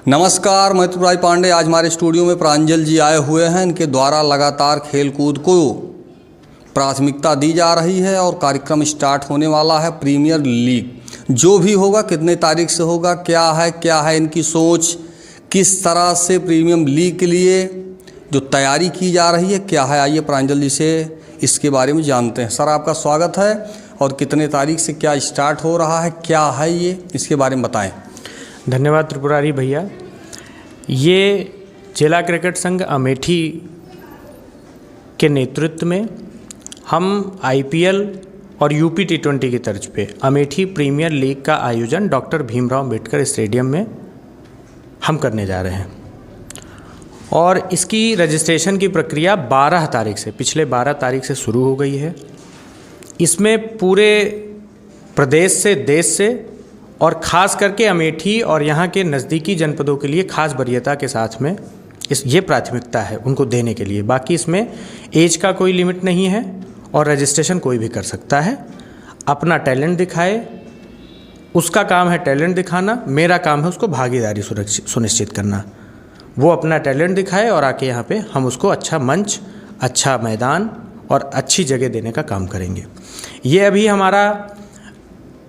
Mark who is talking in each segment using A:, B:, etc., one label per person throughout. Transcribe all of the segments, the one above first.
A: नमस्कार, मैं त्रिपुरारी पांडे। आज हमारे स्टूडियो में प्रांजल जी आए हुए हैं। इनके द्वारा लगातार खेलकूद को प्राथमिकता दी जा रही है और कार्यक्रम स्टार्ट होने वाला है। प्रीमियर लीग जो भी होगा, कितने तारीख से होगा, क्या है इनकी सोच, किस तरह से प्रीमियम लीग के लिए जो तैयारी की जा रही है क्या है, आइए प्रांजल जी से इसके बारे में जानते हैं। सर, आपका स्वागत है। और कितने तारीख से क्या स्टार्ट हो रहा है, क्या है ये, इसके बारे में बताएं।
B: धन्यवाद त्रिपुरारी भैया। ये जिला क्रिकेट संघ अमेठी के नेतृत्व में हम आईपीएल और यूपी टी20 की तर्ज पे अमेठी प्रीमियर लीग का आयोजन डॉक्टर भीमराव अंबेडकर स्टेडियम में हम करने जा रहे हैं। और इसकी रजिस्ट्रेशन की प्रक्रिया 12 तारीख से, पिछले 12 तारीख से शुरू हो गई है। इसमें पूरे प्रदेश से, देश से और ख़ास करके अमेठी और यहाँ के नज़दीकी जनपदों के लिए खास वरीयता के साथ में ये प्राथमिकता है उनको देने के लिए। बाकी इसमें एज का कोई लिमिट नहीं है और रजिस्ट्रेशन कोई भी कर सकता है। अपना टैलेंट दिखाए, उसका काम है टैलेंट दिखाना, मेरा काम है उसको भागीदारी सुनिश्चित करना। वो अपना टैलेंट दिखाए और आके यहाँ पे हम उसको अच्छा मंच, अच्छा मैदान और अच्छी जगह देने का काम करेंगे। ये अभी हमारा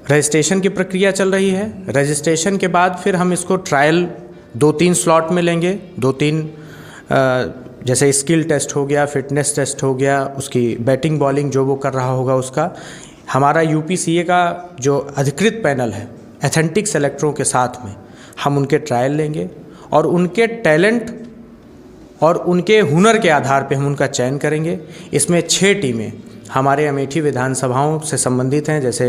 B: रजिस्ट्रेशन की प्रक्रिया चल रही है। रजिस्ट्रेशन के बाद फिर हम इसको ट्रायल 2-3 स्लॉट में लेंगे। 2-3 जैसे स्किल टेस्ट हो गया, फिटनेस टेस्ट हो गया, उसकी बैटिंग बॉलिंग जो वो कर रहा होगा उसका। हमारा यूपीसीए का जो अधिकृत पैनल है एथेंटिक सेलेक्टरों के साथ में हम उनके ट्रायल लेंगे और उनके टैलेंट और उनके हुनर के आधार पे हम उनका चयन करेंगे। इसमें 6 टीमें हमारे अमेठी विधानसभाओं से संबंधित हैं। जैसे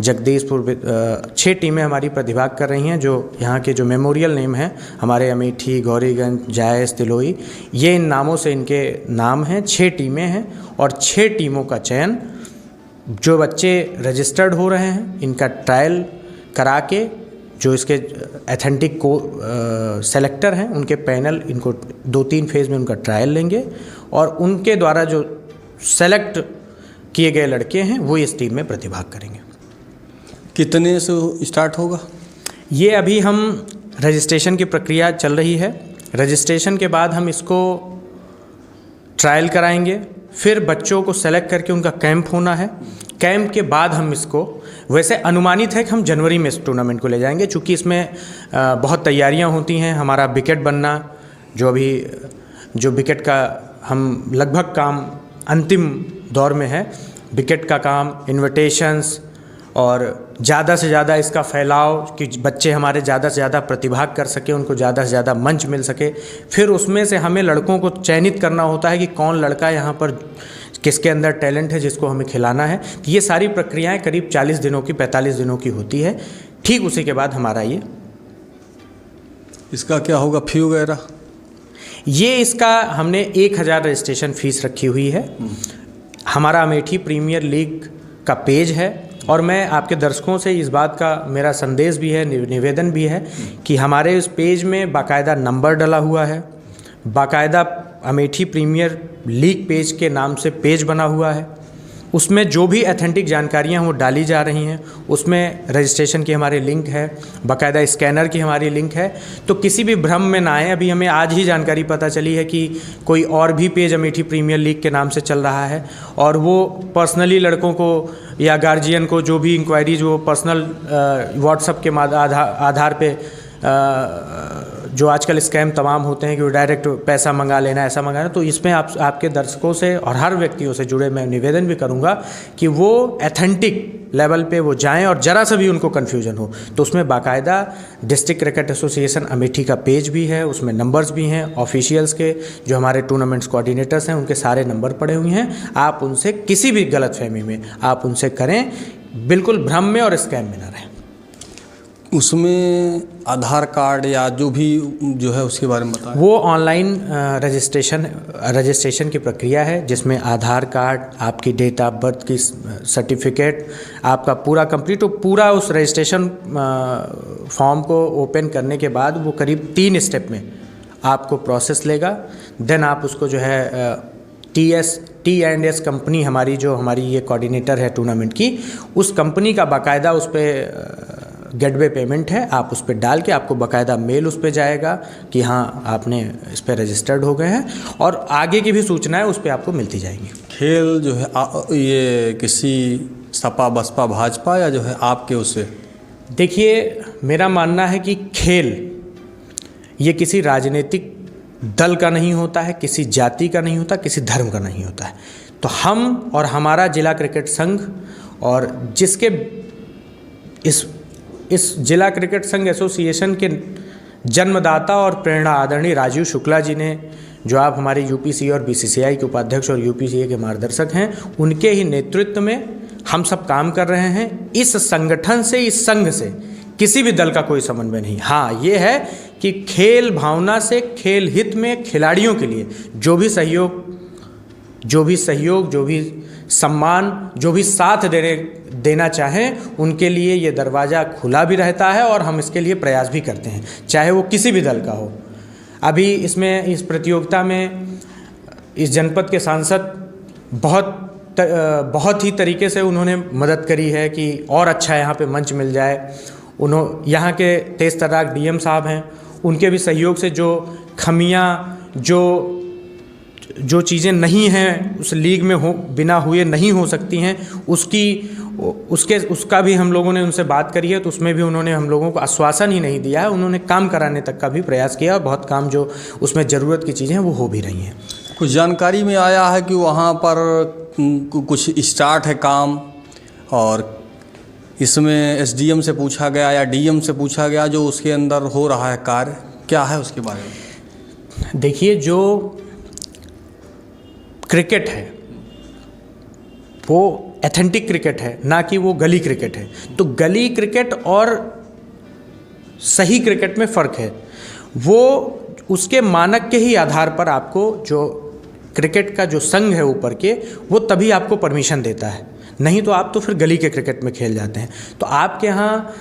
B: जगदीशपुर 6 टीमें हमारी प्रतिभाग कर रही हैं। जो यहाँ के जो मेमोरियल नेम हैं हमारे अमेठी, गौरीगंज, जायस, तिलोई, ये इन नामों से इनके नाम हैं। 6 टीमें हैं और 6 टीमों का चयन, जो बच्चे रजिस्टर्ड हो रहे हैं इनका ट्रायल करा के, जो इसके एथेंटिक को सेलेक्टर हैं उनके पैनल इनको 2-3 फेज़ में उनका ट्रायल लेंगे और उनके द्वारा जो सेलेक्ट किए गए लड़के हैं वो इस टीम में प्रतिभाग करेंगे।
A: कितने से स्टार्ट होगा?
B: ये अभी हम रजिस्ट्रेशन की प्रक्रिया चल रही है। रजिस्ट्रेशन के बाद हम इसको ट्रायल कराएंगे, फिर बच्चों को सेलेक्ट करके उनका कैंप होना है। कैंप के बाद हम इसको, वैसे अनुमानित है कि हम जनवरी में इस टूर्नामेंट को ले जाएंगे, चूँकि इसमें बहुत तैयारियां होती हैं। हमारा विकेट बनना, जो विकेट का हम लगभग काम अंतिम दौर में है, विकेट का काम, इन्विटेशंस और ज़्यादा से ज़्यादा इसका फैलाव कि बच्चे हमारे ज़्यादा से ज़्यादा प्रतिभाग कर सके, उनको ज़्यादा से ज़्यादा मंच मिल सके। फिर उसमें से हमें लड़कों को चयनित करना होता है कि कौन लड़का यहाँ पर किसके अंदर टैलेंट है जिसको हमें खिलाना है। ये सारी प्रक्रियाएं करीब 40 दिनों की, 45 दिनों की होती है। ठीक उसी के बाद हमारा ये,
A: इसका क्या होगा, फी वगैरह?
B: ये इसका हमने 1000 रजिस्ट्रेशन फ़ीस रखी हुई है। हमारा अमेठी प्रीमियर लीग का पेज है और मैं आपके दर्शकों से इस बात का मेरा संदेश भी है, निवेदन भी है कि हमारे इस पेज में बाकायदा नंबर डला हुआ है, बाकायदा अमेठी प्रीमियर लीग पेज के नाम से पेज बना हुआ है। उसमें जो भी एथेंटिक जानकारियाँ वो डाली जा रही हैं। उसमें रजिस्ट्रेशन की हमारी लिंक है, बाकायदा स्कैनर की हमारी लिंक है। तो किसी भी भ्रम में ना आए। अभी हमें आज ही जानकारी पता चली है कि कोई और भी पेज अमेठी प्रीमियर लीग के नाम से चल रहा है और वो पर्सनली लड़कों को या गार्जियन को जो भी इंक्वायरीज वो पर्सनल व्हाट्सएप के आधार पे जो आजकल स्कैम तमाम होते हैं कि वो डायरेक्ट पैसा मंगा लेना, ऐसा मंगाना। तो इसमें आपके दर्शकों से और हर व्यक्तियों से जुड़े मैं निवेदन भी करूंगा कि वो एथेंटिक लेवल पे वो जाएं और ज़रा सा भी उनको कन्फ्यूजन हो तो उसमें बाकायदा डिस्ट्रिक्ट क्रिकेट एसोसिएशन अमेठी का पेज भी है, उसमें नंबर्स भी हैं ऑफिशियल्स के, जो हमारे टूर्नामेंट्स कोऑर्डिनेटर्स हैं उनके सारे नंबर पड़े हुए हैं। आप उनसे किसी भी गलतफहमी में आप उनसे करें, बिल्कुल भ्रम में और स्कैम में ना रहें।
A: उसमें आधार कार्ड या जो भी जो है उसके बारे में बताएं।
B: वो ऑनलाइन रजिस्ट्रेशन की प्रक्रिया है जिसमें आधार कार्ड, आपकी डेट ऑफ बर्थ की सर्टिफिकेट, आपका पूरा कंप्लीट, तो पूरा उस रजिस्ट्रेशन फॉर्म को ओपन करने के बाद वो करीब 3 स्टेप में आपको प्रोसेस लेगा। देन आप उसको जो है T&S कंपनी हमारी, जो हमारी ये कोऑर्डिनेटर है टूर्नामेंट की, उस कंपनी का बाकायदा उस पर गेटवे पेमेंट है, आप उस पर डाल के आपको बाकायदा मेल उस पर जाएगा कि हाँ आपने इस पर रजिस्टर्ड हो गए हैं, और आगे की भी सूचनाएं उस पर आपको मिलती जाएंगी।
A: खेल जो है ये किसी सपा बसपा भाजपा या जो है आपके उससे?
B: देखिए, मेरा मानना है कि खेल ये किसी राजनीतिक दल का नहीं होता है, किसी जाति का नहीं होता, किसी धर्म का नहीं होता है। तो हम और हमारा जिला क्रिकेट संघ और जिसके इस जिला क्रिकेट संघ एसोसिएशन के जन्मदाता और प्रेरणा आदरणीय राजीव शुक्ला जी ने, जो आप हमारे यूपीसीए और बीसीसीआई के उपाध्यक्ष और यूपीसीए के मार्गदर्शक हैं, उनके ही नेतृत्व में हम सब काम कर रहे हैं। इस संगठन से, इस संघ से किसी भी दल का कोई समन्वय नहीं। हाँ, ये है कि खेल भावना से, खेल हित में खिलाड़ियों के लिए जो भी सहयोग, जो भी सम्मान, जो भी साथ देना चाहें, उनके लिए ये दरवाज़ा खुला भी रहता है और हम इसके लिए प्रयास भी करते हैं, चाहे वो किसी भी दल का हो। अभी इस प्रतियोगिता में इस जनपद के सांसद बहुत ही तरीके से उन्होंने मदद करी है कि और अच्छा यहाँ पे मंच मिल जाए। यहाँ के तेज तर्राक डीएम साहब हैं, उनके भी सहयोग से जो खमियाँ, जो चीज़ें नहीं हैं उस लीग में बिना हुए नहीं हो सकती हैं, उसका भी हम लोगों ने उनसे बात करी है, तो उसमें भी उन्होंने हम लोगों को आश्वासन ही नहीं दिया है, उन्होंने काम कराने तक का भी प्रयास किया और बहुत काम जो उसमें ज़रूरत की चीज़ें हैं वो हो भी रही हैं।
A: कुछ जानकारी में आया है कि वहाँ पर कुछ स्टार्ट है काम, और इसमें एसडीएम से पूछा गया या डीएम से पूछा गया जो उसके अंदर हो रहा है कार्य, क्या है उसके बारे में?
B: देखिए, जो क्रिकेट है वो एथेंटिक क्रिकेट है, ना कि वो गली क्रिकेट है। तो गली क्रिकेट और सही क्रिकेट में फ़र्क है। वो उसके मानक के ही आधार पर आपको, जो क्रिकेट का जो संघ है ऊपर के, वो तभी आपको परमिशन देता है, नहीं तो आप तो फिर गली के क्रिकेट में खेल जाते हैं। तो आपके यहाँ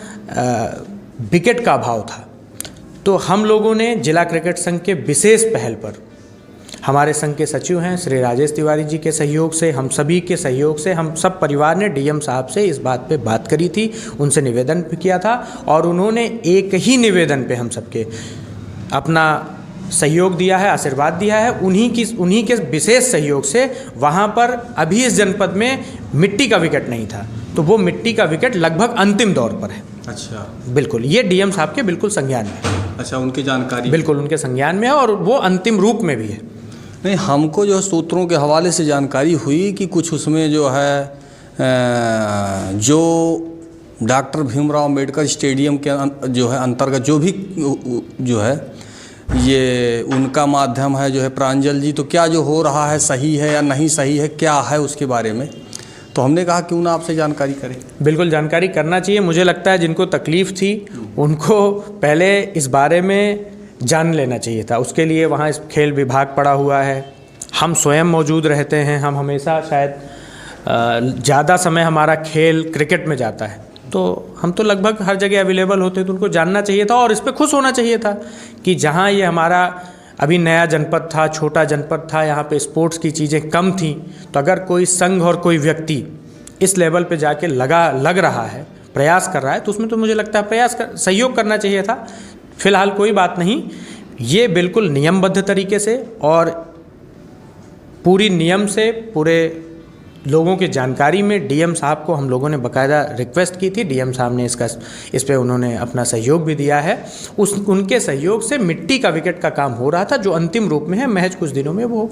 B: विकेट का अभाव था, तो हम लोगों ने जिला क्रिकेट संघ के विशेष पहल पर, हमारे संघ के सचिव हैं श्री राजेश तिवारी जी के सहयोग से, हम सभी के सहयोग से, हम सब परिवार ने डीएम साहब से इस बात पे बात करी थी, उनसे निवेदन भी किया था, और उन्होंने एक ही निवेदन पे हम सबके अपना सहयोग दिया है, आशीर्वाद दिया है। उन्हीं के विशेष सहयोग से वहाँ पर अभी इस जनपद में मिट्टी का विकेट नहीं था, तो वो मिट्टी का विकेट लगभग अंतिम दौर पर है।
A: अच्छा,
B: बिल्कुल, ये डीएम साहब के बिल्कुल संज्ञान में है।
A: अच्छा, उनकी जानकारी
B: बिल्कुल उनके संज्ञान में है और वो अंतिम रूप में भी है।
A: नहीं, हमको जो सूत्रों के हवाले से जानकारी हुई कि कुछ उसमें जो है जो डॉक्टर भीमराव अंबेडकर स्टेडियम के जो है अंतर्गत जो भी जो है ये उनका माध्यम है जो है प्रांजल जी, तो क्या जो हो रहा है सही है या नहीं सही है, क्या है उसके बारे में? तो हमने कहा क्यों ना आपसे जानकारी करें।
B: बिल्कुल जानकारी करना चाहिए। मुझे लगता है जिनको तकलीफ़ थी उनको पहले इस बारे में जान लेना चाहिए था। उसके लिए वहाँ इस खेल विभाग पड़ा हुआ है, हम स्वयं मौजूद रहते हैं, हम हमेशा शायद ज़्यादा समय हमारा खेल क्रिकेट में जाता है, तो हम तो लगभग हर जगह अवेलेबल होते, तो उनको जानना चाहिए था और इस पे खुश होना चाहिए था कि जहाँ ये हमारा अभी नया जनपद था, छोटा जनपद था, यहाँ पे स्पोर्ट्स की चीज़ें कम थी, तो अगर कोई संघ और कोई व्यक्ति इस लेवल पे जाके लग रहा है, प्रयास कर रहा है, तो उसमें तो मुझे लगता है सहयोग करना चाहिए था। फिलहाल कोई बात नहीं, ये बिल्कुल नियमबद्ध तरीके से और पूरी नियम से पूरे लोगों की जानकारी में डीएम साहब को हम लोगों ने बाकायदा रिक्वेस्ट की थी, डीएम साहब ने इस पे उन्होंने अपना सहयोग भी दिया है। उनके सहयोग से मिट्टी का विकेट का काम हो रहा था, जो अंतिम रूप में है। महज कुछ दिनों में वो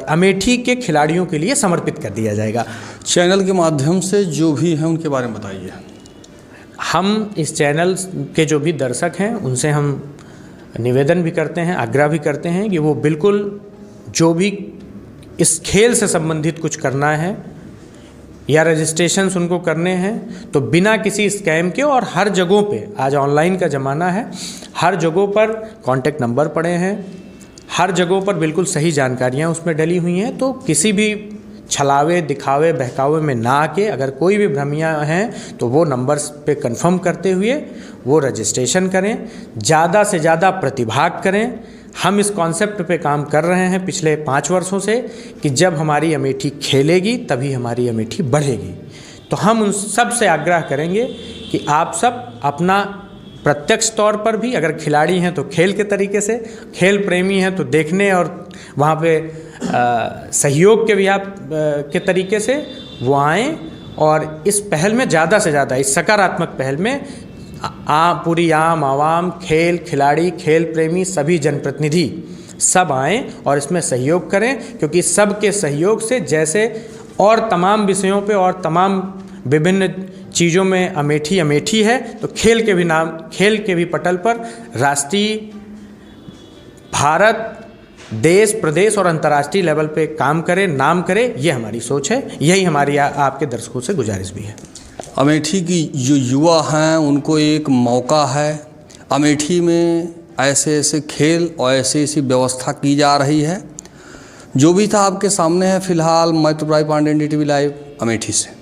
B: अमेठी के खिलाड़ियों के लिए समर्पित कर दिया जाएगा।
A: चैनल के माध्यम से जो भी हैं उनके बारे में बताइए।
B: हम इस चैनल के जो भी दर्शक हैं उनसे हम निवेदन भी करते हैं, आग्रह भी करते हैं कि वो बिल्कुल जो भी इस खेल से संबंधित कुछ करना है या रजिस्ट्रेशंस उनको करने हैं तो बिना किसी स्कैम के, और हर जगहों पे आज ऑनलाइन का ज़माना है, हर जगहों पर कॉन्टैक्ट नंबर पड़े हैं, हर जगहों पर बिल्कुल सही जानकारियाँ उसमें डली हुई हैं। तो किसी भी छलावे, दिखावे, बहकावे में ना आके अगर कोई भी भ्रमियाँ हैं तो वो नंबर्स पे कंफर्म करते हुए वो रजिस्ट्रेशन करें, ज़्यादा से ज़्यादा प्रतिभाग करें। हम इस कॉन्सेप्ट पे काम कर रहे हैं पिछले 5 वर्षों से कि जब हमारी अमेठी खेलेगी तभी हमारी अमेठी बढ़ेगी। तो हम उन सब से आग्रह करेंगे कि आप सब अपना प्रत्यक्ष तौर पर भी, अगर खिलाड़ी हैं तो खेल के तरीके से, खेल प्रेमी हैं तो देखने और वहाँ पे सहयोग के भी आप के तरीके से वो आएँ और इस पहल में ज़्यादा से ज़्यादा, इस सकारात्मक पहल में पूरी आम आवाम, खेल खिलाड़ी, खेल प्रेमी, सभी जनप्रतिनिधि सब आएँ और इसमें सहयोग करें, क्योंकि सबके सहयोग से जैसे और तमाम विषयों पे और तमाम विभिन्न चीज़ों में अमेठी अमेठी है, तो खेल के भी पटल पर राष्ट्रीय, भारत, देश, प्रदेश और अंतर्राष्ट्रीय लेवल पे काम करे, नाम करे, ये हमारी सोच है। यही हमारी आपके दर्शकों से गुजारिश भी है।
A: अमेठी की जो युवा हैं उनको एक मौका है। अमेठी में ऐसे ऐसे खेल और ऐसी ऐसी व्यवस्था की जा रही है। जो भी था आपके सामने है। फिलहाल मैं त्रिपुरारी पांडे, NDTV लाइव, अमेठी से।